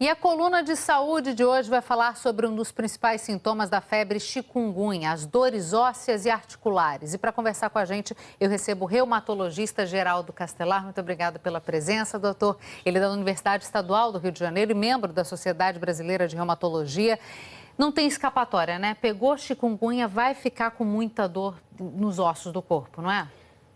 E a coluna de saúde de hoje vai falar sobre um dos principais sintomas da febre chikungunya, as dores ósseas e articulares. E para conversar com a gente, eu recebo o reumatologista Geraldo Castelar. Muito obrigada pela presença, doutor. Ele é da Universidade Estadual do Rio de Janeiro e membro da Sociedade Brasileira de Reumatologia. Não tem escapatória, né? Pegou chikungunya, vai ficar com muita dor nos ossos do corpo, não é?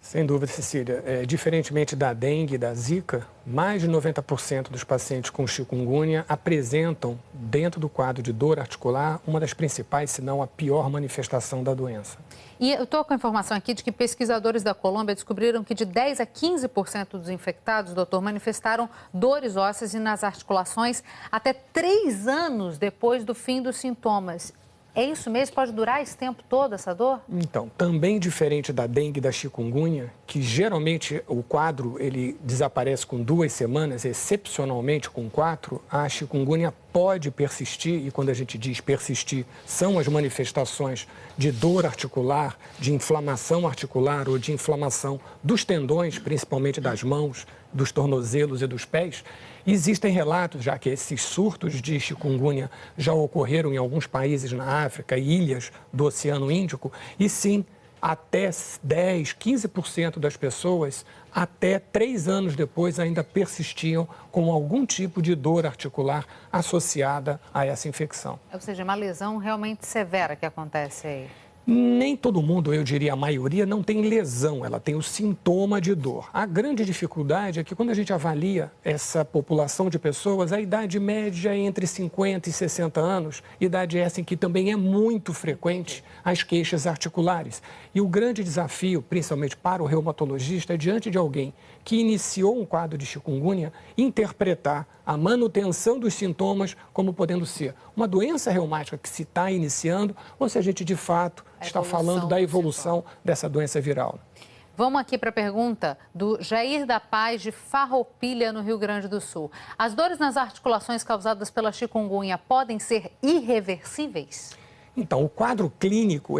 Sem dúvida, Cecília. Diferentemente da dengue e da zika, mais de 90% dos pacientes com chikungunya apresentam, dentro do quadro de dor articular, uma das principais, se não a pior manifestação da doença. E eu estou com a informação aqui de que pesquisadores da Colômbia descobriram que de 10% a 15% dos infectados, doutor, manifestaram dores ósseas e nas articulações até 3 anos depois do fim dos sintomas. É isso mesmo? Pode durar esse tempo todo, essa dor? Então, também diferente da dengue e da chikungunya, que geralmente o quadro ele desaparece com 2 semanas, excepcionalmente com 4, a chikungunya pode persistir, e quando a gente diz persistir, são as manifestações de dor articular, de inflamação articular ou de inflamação dos tendões, principalmente das mãos, dos tornozelos e dos pés. Existem relatos, já que esses surtos de chikungunya já ocorreram em alguns países na África e ilhas do Oceano Índico, e sim, até 10%, 15% das pessoas, até 3 anos depois, ainda persistiam com algum tipo de dor articular associada a essa infecção. Ou seja, uma lesão realmente severa que acontece aí. Nem todo mundo, eu diria a maioria, não tem lesão, ela tem o sintoma de dor. A grande dificuldade é que quando a gente avalia essa população de pessoas, a idade média é entre 50 e 60 anos, idade essa em que também é muito frequente as queixas articulares. E o grande desafio, principalmente para o reumatologista, é diante de alguém que iniciou um quadro de chikungunya, interpretar a manutenção dos sintomas como podendo ser uma doença reumática que se está iniciando ou se a gente de fato está falando da evolução dessa doença viral. Vamos aqui para a pergunta do Jair da Paz, de Farroupilha, no Rio Grande do Sul. As dores nas articulações causadas pela chikungunya podem ser irreversíveis? Então, o quadro clínico,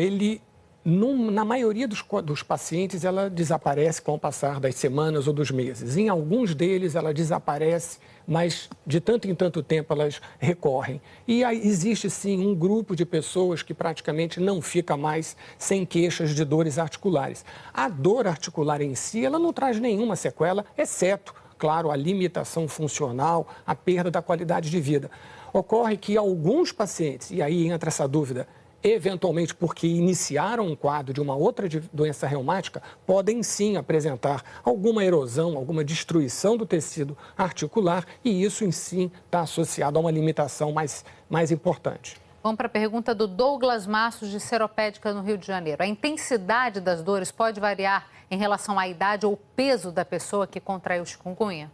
na maioria dos pacientes, ela desaparece com o passar das semanas ou dos meses. Em alguns deles, ela desaparece, mas de tanto em tanto tempo elas recorrem. E aí existe, sim, um grupo de pessoas que praticamente não fica mais sem queixas de dores articulares. A dor articular em si, ela não traz nenhuma sequela, exceto, claro, a limitação funcional, a perda da qualidade de vida. Ocorre que alguns pacientes, e aí entra essa dúvida, eventualmente porque iniciaram um quadro de uma outra doença reumática, podem sim apresentar alguma erosão, alguma destruição do tecido articular, e isso em si está associado a uma limitação mais importante. Vamos para a pergunta do Douglas Massos, de Seropédica, no Rio de Janeiro. A intensidade das dores pode variar em relação à idade ou peso da pessoa que contraiu chikungunya?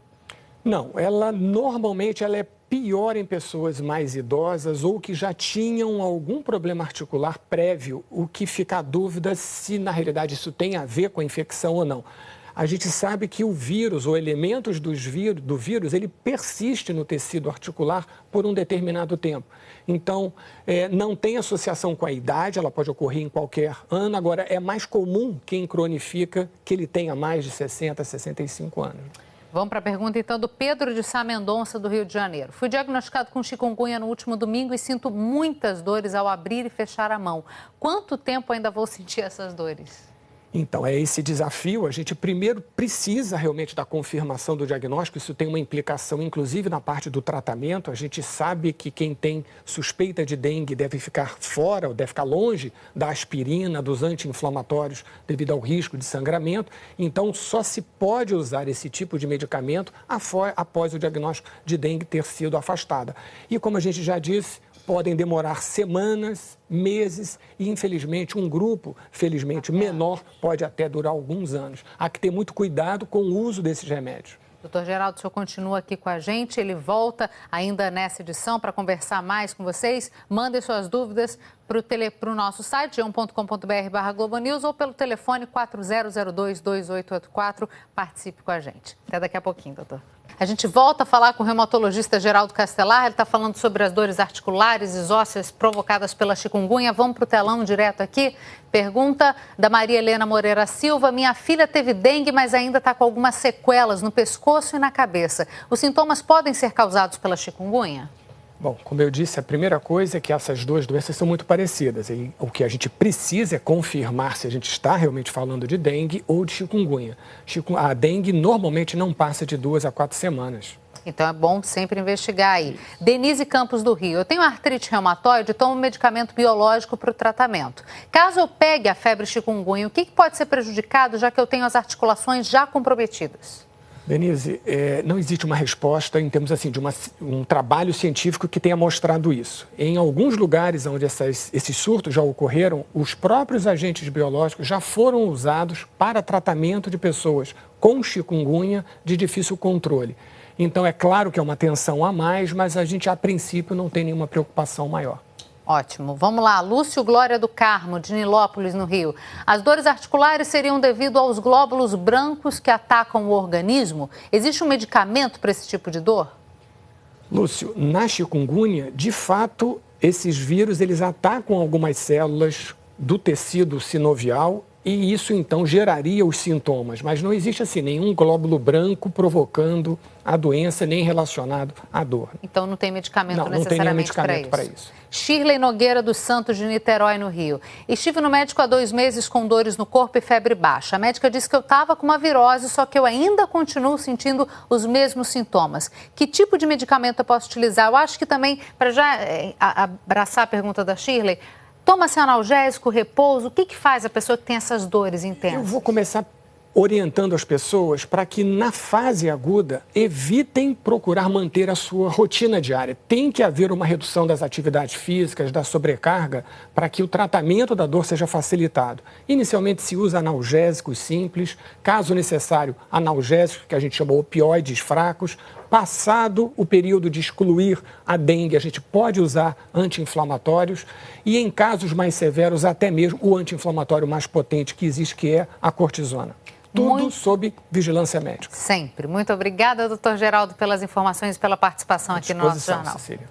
Não, normalmente ela é pior em pessoas mais idosas ou que já tinham algum problema articular prévio, o que fica a dúvida se na realidade isso tem a ver com a infecção ou não. A gente sabe que o vírus ou elementos do vírus, ele persiste no tecido articular por um determinado tempo. Então, não tem associação com a idade, ela pode ocorrer em qualquer ano. Agora, é mais comum quem cronifica que ele tenha mais de 60, 65 anos. Vamos para a pergunta, então, do Pedro de Sá Mendonça, do Rio de Janeiro. Fui diagnosticado com chikungunya no último domingo e sinto muitas dores ao abrir e fechar a mão. Quanto tempo ainda vou sentir essas dores? Então, é esse desafio. A gente primeiro precisa realmente da confirmação do diagnóstico. Isso tem uma implicação, inclusive, na parte do tratamento. A gente sabe que quem tem suspeita de dengue deve ficar fora, ou deve ficar longe da aspirina, dos anti-inflamatórios, devido ao risco de sangramento. Então, só se pode usar esse tipo de medicamento após o diagnóstico de dengue ter sido afastada. E, como a gente já disse, podem demorar semanas, meses e, infelizmente, um grupo, felizmente, menor, pode até durar alguns anos. Há que ter muito cuidado com o uso desses remédios. Doutor Geraldo, o senhor continua aqui com a gente, ele volta ainda nessa edição para conversar mais com vocês. Mandem suas dúvidas para o nosso site, g1.com.br/globonews ou pelo telefone 4002-2884. Participe com a gente. Até daqui a pouquinho, doutor. A gente volta a falar com o reumatologista Geraldo Castelar. Ele está falando sobre as dores articulares e ósseas provocadas pela chikungunya. Vamos para o telão direto aqui. Pergunta da Maria Helena Moreira Silva. Minha filha teve dengue, mas ainda está com algumas sequelas no pescoço e na cabeça. Os sintomas podem ser causados pela chikungunya? Bom, como eu disse, a primeira coisa é que essas duas doenças são muito parecidas. E o que a gente precisa é confirmar se a gente está realmente falando de dengue ou de chikungunya. A dengue normalmente não passa de 2 a 4 semanas. Então é bom sempre investigar aí. Denise Campos do Rio. Eu tenho artrite reumatoide e tomo medicamento biológico para o tratamento. Caso eu pegue a febre chikungunya, o que pode ser prejudicado, já que eu tenho as articulações já comprometidas? Denise, não existe uma resposta em termos assim, de um trabalho científico que tenha mostrado isso. Em alguns lugares onde esses surtos já ocorreram, os próprios agentes biológicos já foram usados para tratamento de pessoas com chikungunya de difícil controle. Então, é claro que é uma tensão a mais, mas a gente, a princípio, não tem nenhuma preocupação maior. Ótimo. Vamos lá. Lúcio Glória do Carmo, de Nilópolis, no Rio. As dores articulares seriam devido aos glóbulos brancos que atacam o organismo? Existe um medicamento para esse tipo de dor? Lúcio, na chikungunya, de fato, esses vírus eles atacam algumas células do tecido sinovial e isso, então, geraria os sintomas. Mas não existe, assim, nenhum glóbulo branco provocando a doença, nem relacionado à dor. Então, não tem medicamento necessariamente não tem nenhum medicamento para isso. Shirley Nogueira dos Santos, de Niterói, no Rio. Estive no médico há 2 meses com dores no corpo e febre baixa. A médica disse que eu estava com uma virose, só que eu ainda continuo sentindo os mesmos sintomas. Que tipo de medicamento eu posso utilizar? Eu acho que também, para já abraçar a pergunta da Shirley, toma-se analgésico, repouso, o que faz a pessoa que tem essas dores intensas? Eu vou começar orientando as pessoas para que na fase aguda evitem procurar manter a sua rotina diária. Tem que haver uma redução das atividades físicas, da sobrecarga, para que o tratamento da dor seja facilitado. Inicialmente se usa analgésicos simples, caso necessário, analgésicos que a gente chama opioides fracos. Passado o período de excluir a dengue, a gente pode usar anti-inflamatórios e em casos mais severos até mesmo o anti-inflamatório mais potente que existe, que é a cortisona. Tudo sob vigilância médica. Sempre. Muito obrigada, doutor Geraldo, pelas informações e pela participação aqui no nosso jornal. Cecília.